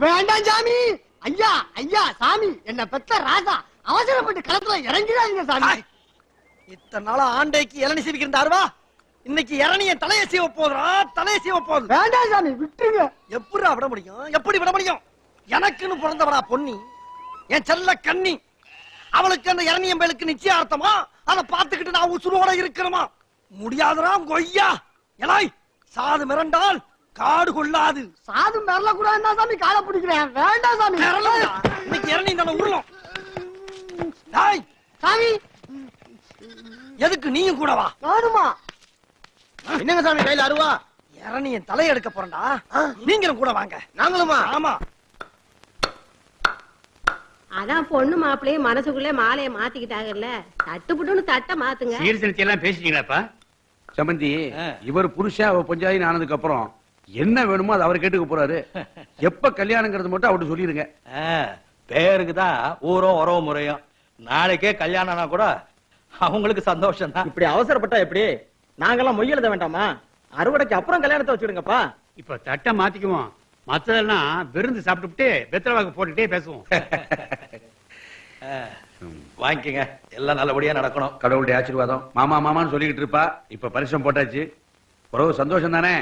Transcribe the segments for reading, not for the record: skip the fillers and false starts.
வேண்டாம் சாமி. ஐயா ஐயா சாமி, என்ன பெத்த ராசா, அவசரப்பட்டு களத்துல இறங்கிடாதீங்க சாமி. இத்தனை நாளா ஆண்டைக்கு இளநி சீவிக்கிருந்தாருவா, இன்னைக்கு இளநிய தலைய சீவ போதுரா, தலைய சீவ போதும். வேண்டாம் சாமி, விட்டுருங்க. எப்படா விட முடியும், எப்படி விட முடியும்? எனக்குன்னு பிறந்தவடா பொன்னி, என் செல்ல கண்ணி. அவளுக்கு அந்த இளநியம்பேலுக்கு நிச்சயார்த்தமா, அதை பார்த்துக்கிட்டு நான் உசுரோட இருக்கணுமா? முடியாதுடா கொய்யா. எலாய் சாது மிரண்டால் காடு கொள்ளாது. சாது மிரள கூடாதுன்னா சாமி காலை பிடிக்கிறேன். வேண்டாம் சாமி. இன்னைக்கு இளநி இந்த உருளும். சாமி எதுக்கு நீயும் கூட வா? நானுமா? என்னங்க சாமி கையில அருவா? இளநிய தலை எடுக்க போறேன்டா, நீங்களும் கூட வாங்க. நாங்களுமா? ஆமா. அதான் பொண்ணு மாப்பிள்ளையே மனசுக்குள்ளே மாலையை மாத்திக்கிட்டாங்கல்ல, தட்டுப்புட்டுன்னு தட்ட மாத்துங்க. சீர்திருத்தி எல்லாம் பேசிட்டீங்களாப்பா? சம்பந்தி, இவர் புருஷன் அவ பஞ்சாயின்னு ஆனதுக்கு அப்புறம் என்ன வேணுமோ அது அவர் கேட்டுக்க போறாரு. எப்ப கல்யாணங்கிறது மட்டும் அவர்கிட்ட சொல்லிருங்க. பேருக்குதான் ஊரும் உறவு முறையும். நாளைக்கே கல்யாணம்னா கூட அவங்களுக்கு சந்தோஷம் தான். இப்படி அவசரப்பட்டா எப்படி? நாங்கெல்லாம் மொய் எழுத வேண்டாமா? அறுவடைக்கு அப்புறம் கல்யாணத்தை வச்சுடுங்கப்பா. இப்ப தட்டை மாத்திக்குவோம், மத்ததெல்லாம் விருந்து சாப்பிட்டுட்டு வெத்தலைவாக்கு போட்டுட்டே பேசுவோம். வாங்கிக்கங்க, எல்லாம் நல்லபடியா நடக்கணும். கடவுளுடைய ஆசீர்வாதம். மாமா மாமான்னு சொல்லிக்கிட்டு இருப்பா. இப்ப பரிசம் போட்டாச்சு, உறவு சந்தோஷம் தானே?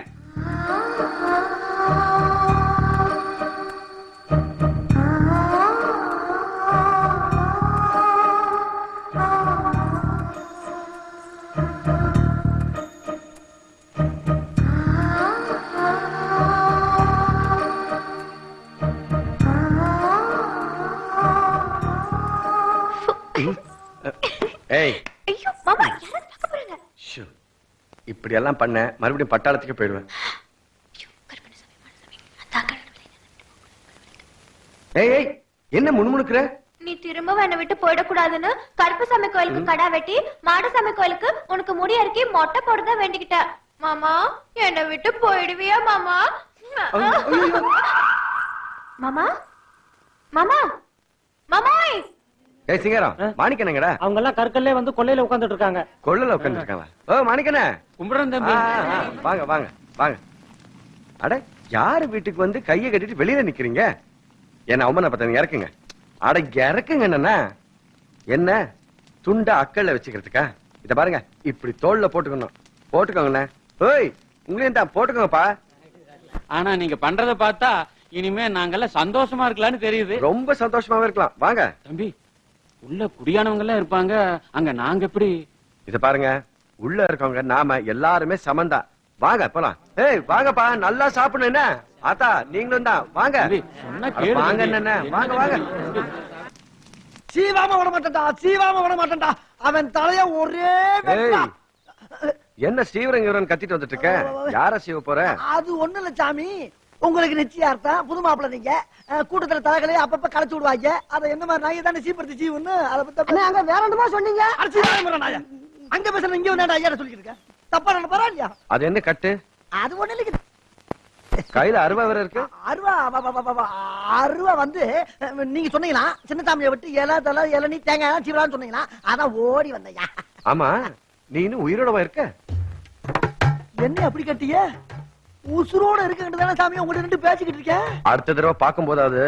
இப்படி எல்லாம் பண்ண மறுபடியும் பட்டாளத்துக்கு போயிடுவேன். ஏய் என்ன முணுமுணுக்குற? நீ திரும்ப என்னை விட்டு போயிடக்கூடாதுன்னு கருப்பசாமி கோயிலுக்கு கடா வெட்டி மாடசாமி கோயிலுக்கு உனக்கு முடி அறுக்கி மொட்டை போடுறத வேண்டிக்கிட்ட. மாமா என்னை விட்டு போயிடுவியா மாமா? மாமா மாமா மாமாய். ஏய் சிங்கரம், மாணிக்கனங்கடா. அவங்க எல்லாம் கற்கல்லே வந்து கொல்லையில உட்கார்ந்துட்டு இருக்காங்க. கொள்ளையில உட்கார்ந்து இருக்காங்களா? ஓ மாணிக்கனே, கும்பிடுறேன் தம்பி. வாங்க வாங்க வாங்க. அட யாரு வீட்டுக்கு வந்து கையை கட்டிட்டு வெளியில நிக்கிறீங்க? என்ன அவமானப்பட்ட இறக்குங்க. அட இறக்குங்க. என்னன்னா என்ன துண்ட அக்கல்ல வச்சுக்கிறதுக்கா? இத பாருங்க, இப்படி தோல்ல போட்டுக்கணும். போட்டுக்கோங்கண்ணே. ஓய் உங்களையும் தான் போட்டுக்கோங்கப்பா. ஆனா நீங்க பண்றத பார்த்தா இனிமே நாங்கெல்லாம் சந்தோஷமா இருக்கலாம்னு தெரியுது. ரொம்ப சந்தோஷமாவே இருக்கலாம். வாங்க தம்பி, உள்ள குடியானவங்க எல்லாம் இருப்பாங்க, அங்க நாங்க எப்படி? இத பாருங்க, உள்ள இருக்கவங்க நாம எல்லாருமே சமந்தா. வாங்க போலாம். ஏய் வாங்கப்பா, நல்லா சாப்பிடணும். என்ன ஆத்தா நீங்களும் தான் வாங்க. வாங்க என்ன, வாங்க வாங்க. சீவாம விட மாட்டேன்டா, சீவாம விட மாட்டேன்டா. அவன் தலைய ஒரே என்ன சீவரங்க கத்திட்டு வந்துட்டு இருக்க? யார சீவ போற? அது ஒண்ணு இல்ல சாமி, உங்களுக்கு நிச்சயார்த்தம். புது மாப்பிள்ள நீங்க கூட்டத்துல தலைகளையே அப்பப்ப களைச்சு விடுவாங்க. அதை என்ன மாதிரி நாய தானே சீப்படுத்தி சீவுன்னு அதை பத்தி அங்க வேற என்னமா சொன்னீங்க? அங்க பேசுற இங்க வந்து ஐயா சொல்லிட்டு இருக்க. தப்பா நான் பரவாயில்லையா? அது என்ன கட்டு? அது ஒண்ணு இல்ல, கையில அருவா வேற இருக்கு. அருவா வந்து நீங்க சொன்னீங்களா சின்ன சாமியை விட்டு இலை தலை இளநீ தேங்காய் சீவலான்னு சொன்னீங்களா, அதான் ஓடி வந்தையா. ஆமா, நீ இன்னும் உயிரோடவா இருக்க? என்ன அப்படி கட்டிய? உசுரோட இருக்கின்றதான சாமி உங்கள்ட்ட நின்று பேசிக்கிட்டு இருக்கேன். அடுத்த தடவை பார்க்கும் போதாவது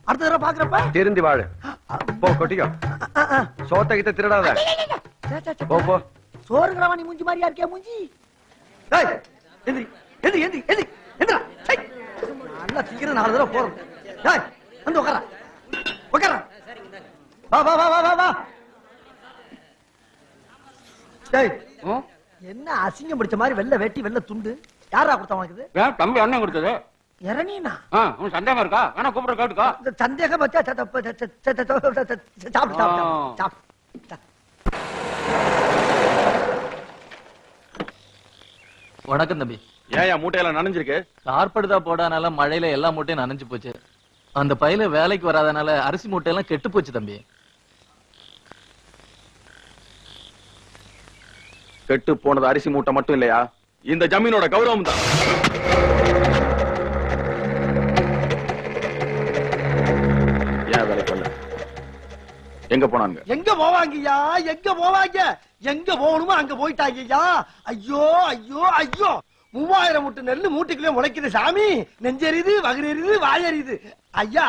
அடுத்த தடவை பாக்குறப்ப திருந்தி வாழு. போ கொட்டிக்கோ. சோத்த கிட்ட திருடாத. போ போ. சோறுங்கிறவா நீ மூஞ்சி மாதிரியா இருக்கே மூஞ்சி. எந்திரி எந்திரி எந்திரி எந்திரி எந்திரா. நல்லா சீக்கிரம் 4 தடவை போறோம். வந்து உட்கார உட்கார. வா வா வா வா வா. என்ன அசிங்கம் பிடிச்ச மாதிரி வெள்ளை வேட்டி வெள்ளை துண்டு யாரா கொடுத்தா உனக்கு? தம்பி அண்ணன் கொடுத்தது. இறங்கினா சந்தேகமா இருக்கா? வேணா கூப்பிட கேட்டுக்கோ. சந்தேகம் வச்சா சாப்பிடு சாப்பிடு. வணக்கம் தம்பி. ஏன் மூட்டையெல்லாம் நனைஞ்சிருக்கு? கார்படுதா போடாதனால மழையில எல்லா மூட்டையும் நனைஞ்சு போச்சு. அந்த பையில வேலைக்கு வராதனால அரிசி மூட்டையெல்லாம் கெட்டு போச்சு தம்பி. கெட்டு போனது அரிசி மூட்டை மட்டும் இல்லையா, இந்த ஜமீனோட கௌரவம் தான். ஏன் வேலைக்கு வரல? எங்க போனாங்க? எங்க போவாங்கய்யா? எங்க போவாங்க? எங்க போகணுமோ அங்க போயிட்டாங்கய்யா. ஐயோ ஐயோ ஐயோ, 3000 மூட்டை நெல்லு மூட்டைக்குள்ளே முளைக்குது சாமி. நெஞ்செரியுது, வகுரெரியுது, வாயறியுது. ஐயா,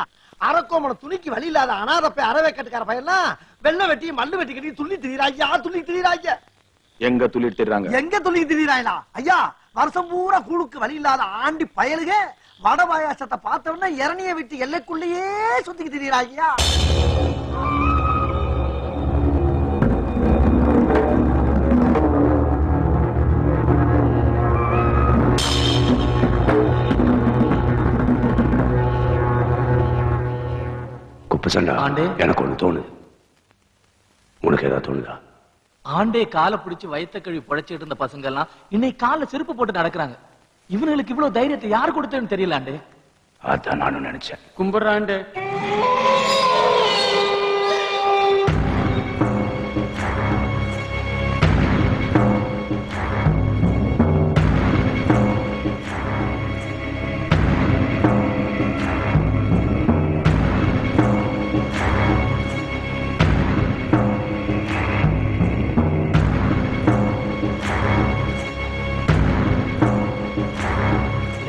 அரக்கோமன துணிக்கு வழி இல்லாத அனாதப்பை அறவே கட்டுக்கார பையன்லாம் வெள்ள வெட்டி மல்லு வெட்டி கட்டி துள்ளி திரியிறாங்க. துள்ளி திரியிறாங்க. எங்க துள்ளி திரிறாங்க? எங்க துள்ளி திரியிறாங்களா? ஐயா, வருஷம் பூரா கூழுக்கு வழி இல்லாத ஆண்டி பயலுக வட பாயாசத்தை பார்த்தவன இறனிய விட்டு எல்லைக்குள்ளேயே சுத்திக்கு திரியிறாங்க. ஆண்டே, எனக்கு ஒண்ணு தோணுது. உனக்கு ஏதாவது தோணுதா? ஆண்டே காலை பிடிச்சு வயத்த கழுவி புழைச்சிட்டு இருந்த பசங்க எல்லாம் இன்னைக்கு கால செருப்பு போட்டு நடக்கிறாங்க. இவனுக்கு இவ்வளவு தைரியத்தை யார் கொடுத்தேன்னு தெரியல ஆண்டே. அதான் நானும் நினைச்சேன். கும்பிடுறாண்டே.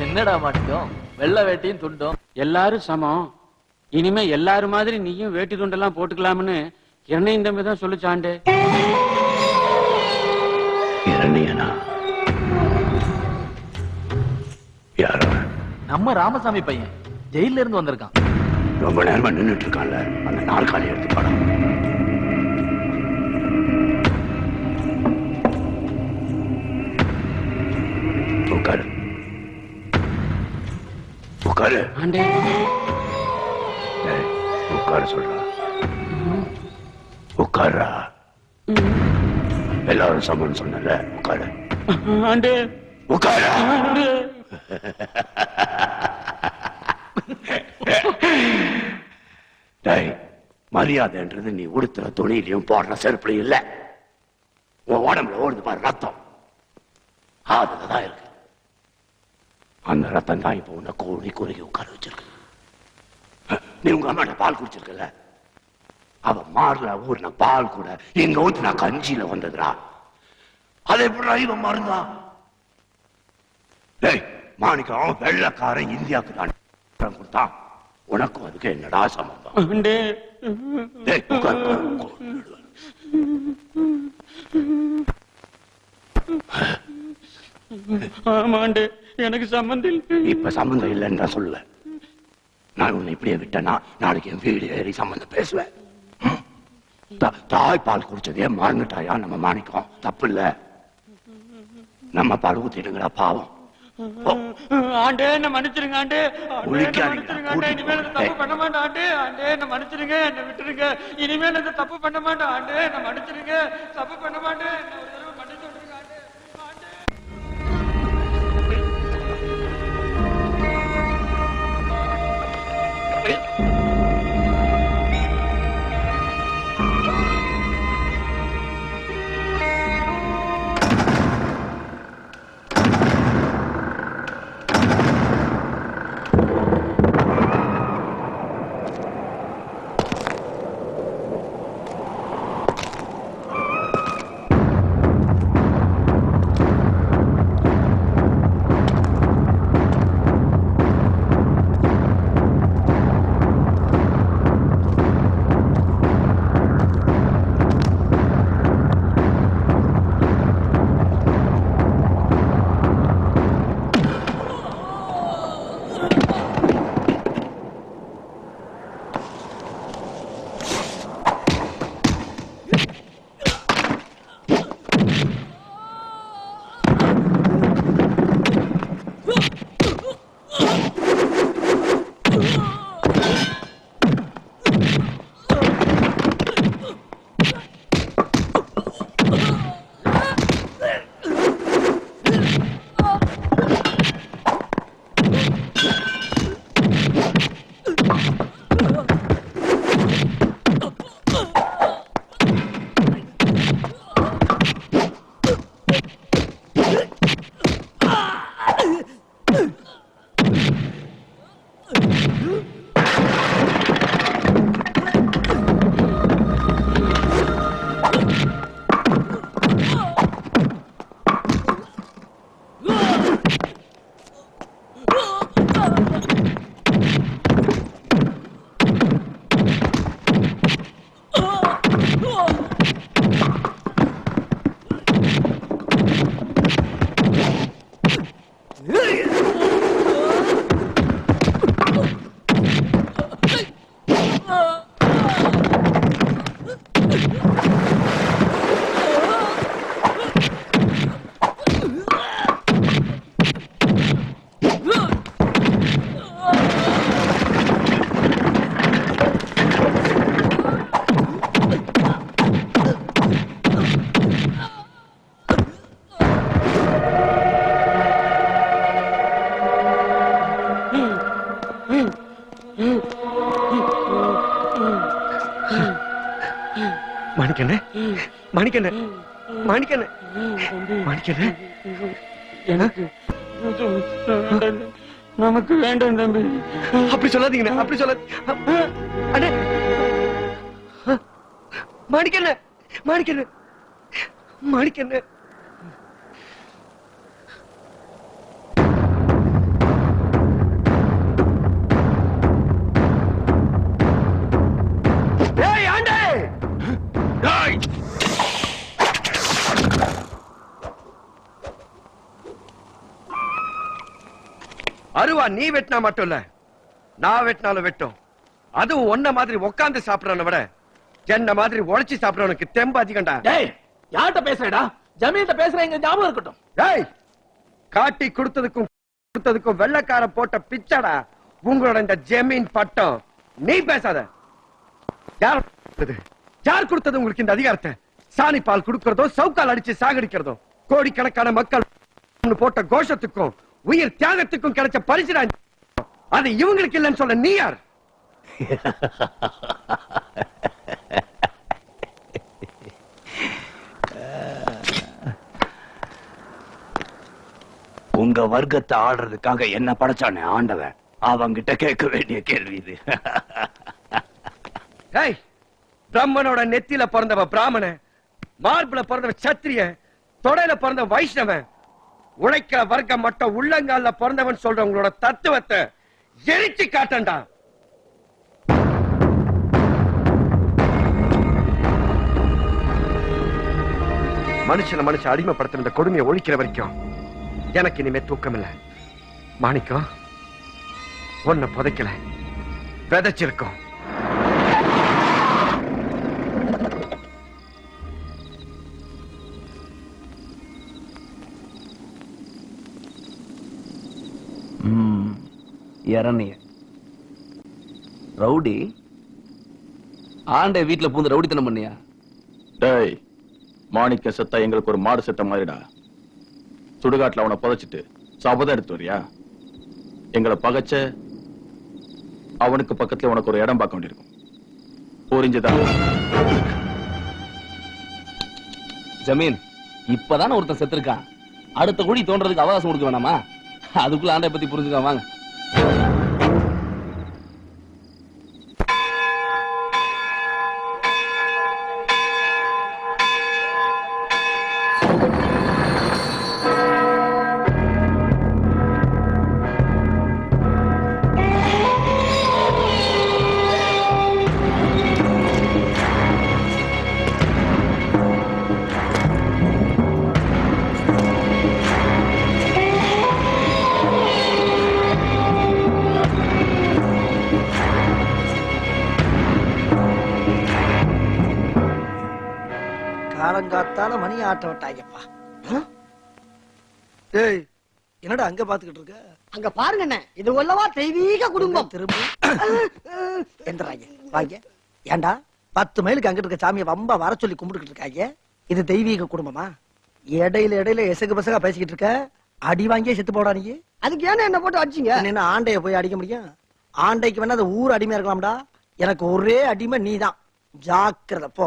என்னடா மாட்டோம், வெள்ளை வேட்டியும் துண்டும். எல்லாரும் சமம். இனிமே எல்லாரும் மாதிரி நீயும் வேட்டி துண்டெல்லாம் போட்டுக்கலாம்னு என்னையும் தம்பி தான் சொல்லுச்சாண்டே. நம்ம ராமசாமி பையன் ஜெயில இருந்து வந்திருக்கான். ரொம்ப நேரமா நின்றுட்டு இருக்கான்ல, அந்த நாற்காலி எடுத்து படம். உட்காரு உட்காரு. ஆண்டே, உட்காரு சொல்றா. உட்காரா. எல்லாரும் சமம் சொன்னல, உட்காரு. ஆண்டே, உட்காரா. மரியாதைன்றது நீ உடுத்துற துணியிலையும் போடுற செருப்புலையும் இல்ல. உன் உடம்புல ஓடுது பாரு ரத்தம், அதுலதான் இருக்கு. அந்த ரத்தம் தான் இப்ப உன்னை கோழி குறுகி உட்கார வச்சிருக்கு. நீ உங்க அம்மாட்ட பால் குடிச்சிருக்கல, அவ மாறுல ஊர்ன பால் கூட எங்க ஊத்துனா கஞ்சியில வந்ததுடா. அதை எப்படி இவன் மருந்தா? டேய் மாணிக்கம், வெள்ளக்காரன் இந்தியாவுக்கு தான் கொடுத்தான். உனக்கும் அதுக்கு என்னடா சம்பந்தம்? டேய் உட்காரு. ஆமாண்டே, எனக்கு சம்பந்தம் இல்லை. இப்ப சம்பந்தம் இல்லைன்னு தான் சொல்லுவேன். நான் உன்னை இப்படியே விட்டேன்னா நாளைக்கு என் வீடு ஏறி சம்பந்தம் பேசுவேன். தாய் பால் குடிச்சதே மறந்துட்டாயா நம்ம மாணிக்கம்? தப்பு இல்ல, நம்ம பால் ஊத்திடுங்கடா பாவம். ஆண்டே என்ன மன்னிச்சிருங்க ஆண்டே. இனிமேல் தப்பு பண்ண மாட்டேன் ஆண்டே. ஆண்டே என்ன மன்னிச்சிருங்க, என்ன விட்டுருங்க. இனிமேல் இந்த தப்பு பண்ண மாட்டேன் ஆண்டே. என்ன மன்னிச்சிருங்க, தப்பு பண்ண மாட்டேன். மன்னிச்சு விட்டுருங்க ஆண்டே. மாணிக்கண்ணே மாணிக்கண்ணே மாணிக்கண்ணே மாணிக்கண்ணே எனக்கு நமக்கு வேண்டாம் தம்பி. அப்படி சொல்லாதீங்கண்ணே, அப்படி சொல்லாதீங்க. அண்ணே மாணிக்கண்ணே மாணிக்கண்ணே மாணிக்கண்ணே அருவா நீ வெட்டினா மட்டும் இல்ல, நான் வெட்டினாலும் வெட்டும். அதுவும் ஒன்ன மாதிரி உட்கார்ந்து சாப்பிடறவனை விட என்ன மாதிரி உழைச்சி சாப்பிடறவனுக்கு தெம்பு அதிகம்டா. டேய் யார்கிட்ட பேசுறடா? ஜமீன்கிட்ட பேசுறேங்க, ஞாபகம் இருக்கட்டும். டேய் காட்டி கொடுத்ததுக்கும் வெள்ளக்கார போட்ட பிச்சடா உங்களோட இந்த ஜமீன் பட்டம். நீ பேசாத. யார் கொடுத்தது உங்களுக்கு இந்த அதிகாரத்தை? சாணி பால் கொடுக்கறதோ சவுக்கால் அடிச்சு சாகடிக்கிறதோ கோடிக்கணக்கான மக்கள் போட்ட கோஷத்துக்கும் உயிர் தியாகத்துக்கும் கிடைச்ச பரிசுடா. அது இவங்களுக்கு இல்லைன்னு சொல்ல நீ யார்? உங்க வர்க்கத்தை ஆடுறதுக்காக என்ன படைச்சானே ஆண்டவன், அவங்கிட்ட கேட்க வேண்டிய கேள்வி இது. பிரம்மனோட நெத்தியில பிறந்தவ பிராமண, மார்புல பிறந்தவ சத்திரிய, தொடையில பிறந்த வைஷ்ணவன், உழைக்கிற வர்க்கம் மட்டும் உள்ளங்கால பிறந்தவன் சொல்ற உங்களோட தத்துவத்தை எரிச்சு காட்டண்டா. மனுஷன் அடிமைப்படுத்துற இந்த கொடுமையை ஒழிக்கிற வரைக்கும் எனக்கு இனிமே தூக்கம் இல்ல. மாணிக்கம் ஒன்ன புதைக்கல, விதைச்சிருக்கோம். இரணிய ரவுடி ஆண்டே வீட்டுல பூந்து ரவுடித்தனம் பண்ணியா? டேய் மாணிக்க செத்தா எங்களுக்கு ஒரு மாடு செத்த மாதிரிடா. சுடுகாட்டுல அவனை புதைச்சிட்டு சபதம் எடுத்து வரியா? எங்களை பகைச்ச அவனுக்கு பக்கத்துல உனக்கு ஒரு இடம் பார்க்க வேண்டியிருக்கும். புரிஞ்சுதா? ஜமீன் இப்பதானே ஒருத்தன் செத்துருக்கான், அடுத்த குழி தோன்றதுக்கு அவகாசம் கொடுக்க வேணாமா? அதுக்குள்ள ஆண்டை பத்தி புரிஞ்சுக்க வாங்க. காலங்காத்தால மணி ஆட்ட விட்டாங்கப்பா. ஏய் என்னடா அங்க பாத்துக்கிட்டு இருக்க? அங்க பாருங்க, இது உள்ளவா தெய்வீக குடும்பம். திரும்ப எந்திராங்க வாங்க. ஏண்டா 10 மைலுக்கு அங்கிட்டு இருக்க சாமியை வம்பா வர சொல்லி கும்பிட்டுக்கிட்டு இருக்காங்க. இது தெய்வீக குடும்பமா? இடையில எசகு பசகா பேசிக்கிட்டு இருக்க. அடி வாங்கியே செத்து போடா நீ. அதுக்கு ஏன்னா என்ன போட்டு அடிச்சீங்க? என்ன ஆண்டைய போய் அடிக்க முடியும்? ஆண்டைக்கு வேணா அது ஊர் அடிமையா இருக்கலாம்டா. எனக்கு ஒரே அடிமை நீதான். ஜாக்கிரதை போ.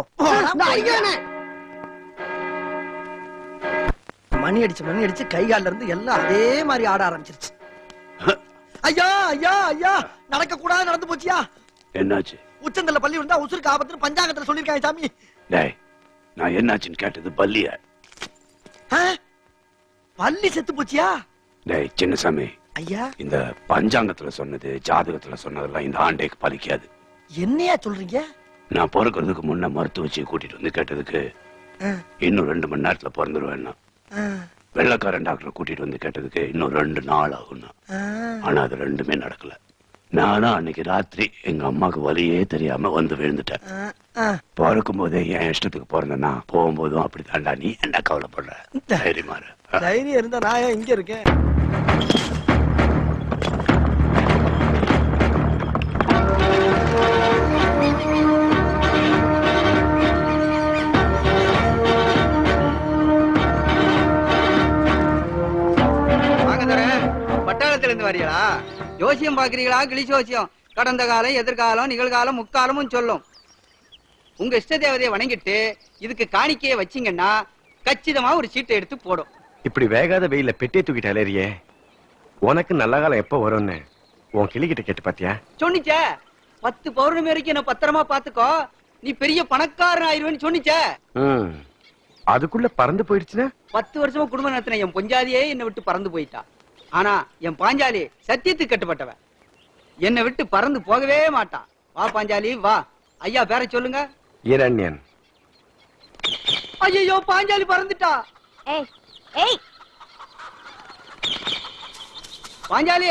மணி அடிச்சு கை கால இருந்து எல்லாம் அதே மாதிரி ஆட ஆரம்பிச்சிருச்சு. ஐயா ஐயா ஐயா, நடக்க கூடாது நடந்து போச்சியா. என்னாச்சு? உச்சந்தல்ல பள்ளி இருந்தா உசுருக்கு ஆபத்துன்னு பஞ்சாங்கத்துல சொல்லிருக்காங்க சாமி. டேய் நான் என்னாச்சுன்னு கேட்டது பள்ளிய. பள்ளி செத்து போச்சியா? டேய் சின்னசாமி ஐயா, இந்த பஞ்சாங்கத்துல சொன்னது ஜாதகத்துல சொன்னதெல்லாம் இந்த ஆண்டைக்கு பலிக்காது. என்னையா சொல்றீங்க? நான் பிறக்கிறதுக்கு முன்ன மருத்துவ வச்சு கூட்டிட்டு வந்து கேட்டதுக்கு இன்னும் 2 மணி நேரத்துல பிறந்துருவேன். வெள்ளக்காரன் டாக்டர் கூட்டிட்டு வந்து கேட்டதுக்கு இன்னும் 2 நாள் ஆகும். ஆனா அது ரெண்டுமே நடக்கல. நானா அன்னைக்கு ராத்திரி எங்க அம்மாக்கு வலியே தெரியாம வந்து விழுந்துட்டேன். பிறக்கும் போதே என் இஷ்டத்துக்கு பிறந்தேன்னா போகும்போதும் அப்படி தாண்டா. நீ என்ன கவலைப்படுற? தைரியமாரு. தைரியம் இருந்தா நான் இங்க இருக்கேன். பட்டாளத்திலிருந்து வரீங்களா? ஜோசியம் பாக்குறீங்களா? கிளி ஜோசியம் கடந்த காலம், எதிர்காலம், நிகழ்காலம், முக்காலமும் சொல்லும். உங்க இஷ்ட தேவதையை வணங்கிட்டு இதுக்கு காணிக்கையை வச்சீங்கன்னா கச்சிதமா ஒரு சீட்டை எடுத்து போடும். இப்படி வேகாத வெயில பெட்டியை தூக்கிட்டு அலையறியே, உனக்கு நல்ல காலம் எப்ப வரும்னு உன் கிளிகிட்ட கேட்டு பாத்தியா? சொன்னிச்சே 10 பௌர்ணமி வரைக்கும் என்ன பத்திரமா பாத்துக்கோ, நீ பெரிய பணக்காரன் ஆயிருவேன்னு சொன்னிச்சே. அதுக்குள்ள பறந்து போயிடுச்சுன்னா 10 வருஷமா குடும்பம் நடத்தின என் பொஞ்சாதியே என்னை விட்டு பறந்து போயிட்டா. ஆனா என் பாஞ்சாலி சத்தியத்துக்கு கட்டுப்பட்டவன், என்னை விட்டு பறந்து போகவே மாட்டான். வா பாஞ்சாலி வா. ஐயா பேரை சொல்லுங்க. இரண்யன். ஐயோ பாஞ்சாலி பறந்துட்டா. பாஞ்சாலி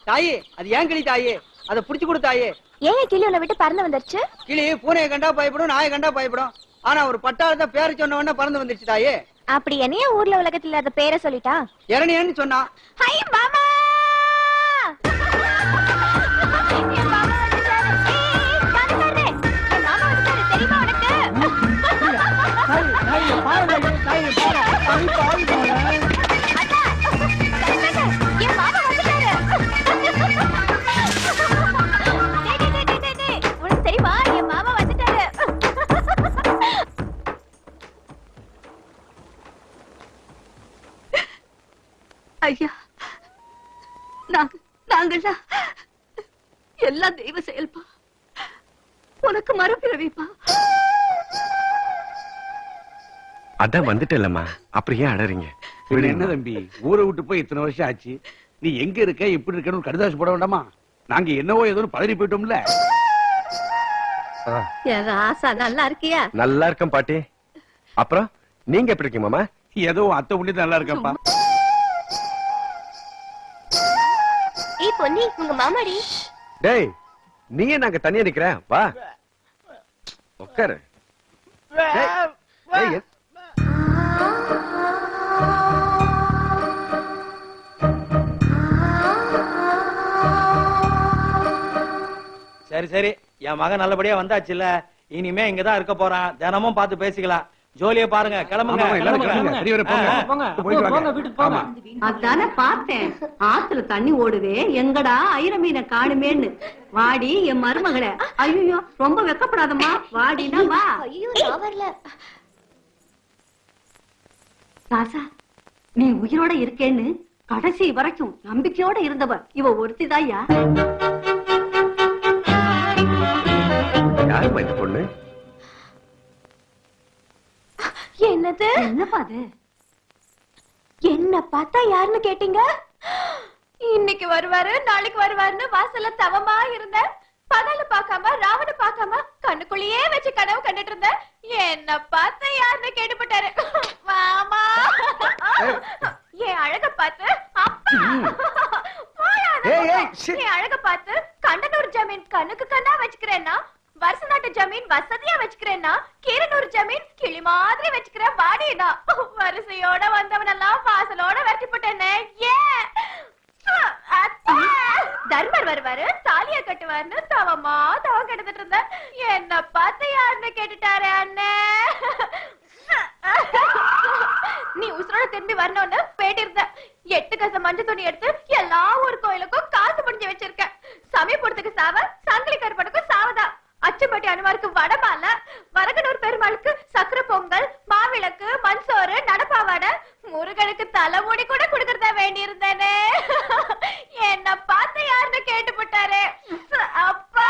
தாயே, அது ஏன் கிளி தாயே, அதை புடிச்சு கொடு தாயே. ஏன் கிளி உன்னை விட்டு பறந்து வந்துருச்சு? கிளி பூனையை கண்டா பயப்படும், நாயை கண்டா பயப்படும். ஆனா ஒரு பட்டாளத்தை பேரை சொன்ன உடனே பறந்து வந்துருச்சு தாயே. அப்படி என்னைய ஊர்ல உலகத்துல அத பேரை சொல்லிட்டா? இரணியன்னு சொன்னா. ஹை மாமா, என் மாமா வந்துட்டாரு. வந்துட்டாரு. என் மாமா வந்துட்டாரு, தெரியுமா உனக்கு? என் மாமா வந்துட்டாரு. உனக்கு தெரியுமா என் மாமா வந்துட்டாரு? ஐயா, நாங்கள்லாம் எல்லாம் தெய்வ செயல்பா, உனக்கு மறுபிறவிப்பா. அதான் வந்துட்டேல்லம்மா, அப்புறம் ஏன் அழறீங்க? என்ன தம்பி, ஊரை விட்டு போய் இத்தனை வருஷம் ஆச்சு, நீ எங்க இருக்க எப்படி இருக்கணும் கடுதாசி போட வேண்டாமா? நாங்க என்னவோ ஏதோ பதறி போயிட்டோம்ல. ராசா நல்லா இருக்கியா? நல்லா இருக்கேன் பாட்டி. அப்புறம் நீங்க எப்படி இருக்கீங்க மாமா? ஏதோ அத்தை உண்டி நல்லா இருக்கேன்ப்பா. ஏய் பொன்னி, உங்க மாமாடி. டேய், நீயே நாங்க தனியா நிக்கிற, வா உட்காரு. சரி சரி, என் மகன் நல்லபடியா வந்தாச்சுல்ல, இனிமே இங்கதான் இருக்க போறான். தினமும் பார்த்து பேசிக்கலாம். ஜோலிய பாருங்க, கிளம்புங்க. அதானே பார்த்தேன், ஆத்துல தண்ணி ஓடுவே, எங்கடா ஐர மீனை காணுமேன்னு. வாடி என் மருமகளே. ஐயோ ரொம்ப வெக்கப்படாதம்மா, வாடினா வா. ராசா, நீ உயிரோட இருக்கேன்னு கடைசி வரைக்கும் நம்பிக்கையோட இருந்தவ இவ ஒருத்திதாயா. யாருமா இந்த பொண்ணு? என்னது? என்னப்பா அது? என்ன பார்த்தா யாருன்னு கேட்டீங்க? இன்னைக்கு வருவாரு நாளைக்கு வருவாருன்னு வாசல்ல தவமா இருந்தேன். பகல பார்க்காம ராவண பார்க்காம கண்ணுக்குள்ளேயே வச்சு கனவு கண்டுட்டு இருந்தேன். என்ன பார்த்தா யாருன்னு கேட்டுப்பட்டாரு. மாமா என் அழக பார்த்து அப்பா என் அழக பார்த்து கண்டனூர் ஜமீன் கண்ணுக்கு கண்ணா வச்சுக்கிறேன்னா, வருஷ நாட்டு ஜமீன் வசதியா வச்சுக்கிறேன்னா, கீரனூர் ஜமீன் கிளி மாதிரி வச்சுக்கிறேன் வாடினா. வரிசையோட வந்தவனெல்லாம் வாசலோட வெட்டி போட்டேனே. தர்மர் வருவாரு தாலிய கட்டுவாருன்னு தவமா தவம் கெடுத்துட்டு இருந்தேன். என்ன பார்த்து யாருன்னு கேட்டுட்டாரு அண்ணே. நீ உசுரோட திரும்பி வரணும்னு பேட்டி இருந்த. 8 கசம் மஞ்சள் துணி எடுத்து எல்லா ஊர் கோயிலுக்கும் காசு முடிஞ்சு வச்சிருக்கேன். சமயபுரத்துக்கு சாவ, சங்கிலி கருப்பனுக்கும் சாவதான். அச்சம்பட்டி அனுமாருக்கு வடமால, வரகனூர் பெருமாளுக்கு சக்கர பொங்கல், மாவிளக்கு, மண்சோறு, நடப்பாவாடை, முருகனுக்கு தலைமுடி கூட கொடுக்கறதா வேண்டி இருந்தேனே. என்ன பார்த்து யாருன்னு கேட்டு போட்டாரு. அப்பா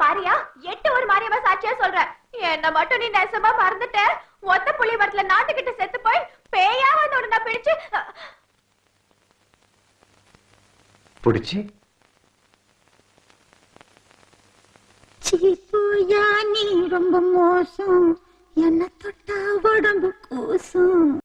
பாரியா, 8 ஒரு மாரியம்மா சாட்சியா சொல்ற. என்ன மட்டும் நீ நெசமா மறந்துட்ட. ஒத்த புளி மரத்துல நாட்டுக்கிட்ட செத்து போய் பேயா வந்து உடனே பிடிச்சு சீப்போயா நீ ரொம்ப மோசம், என்ன தொட்டா உடம்பு கூசும்.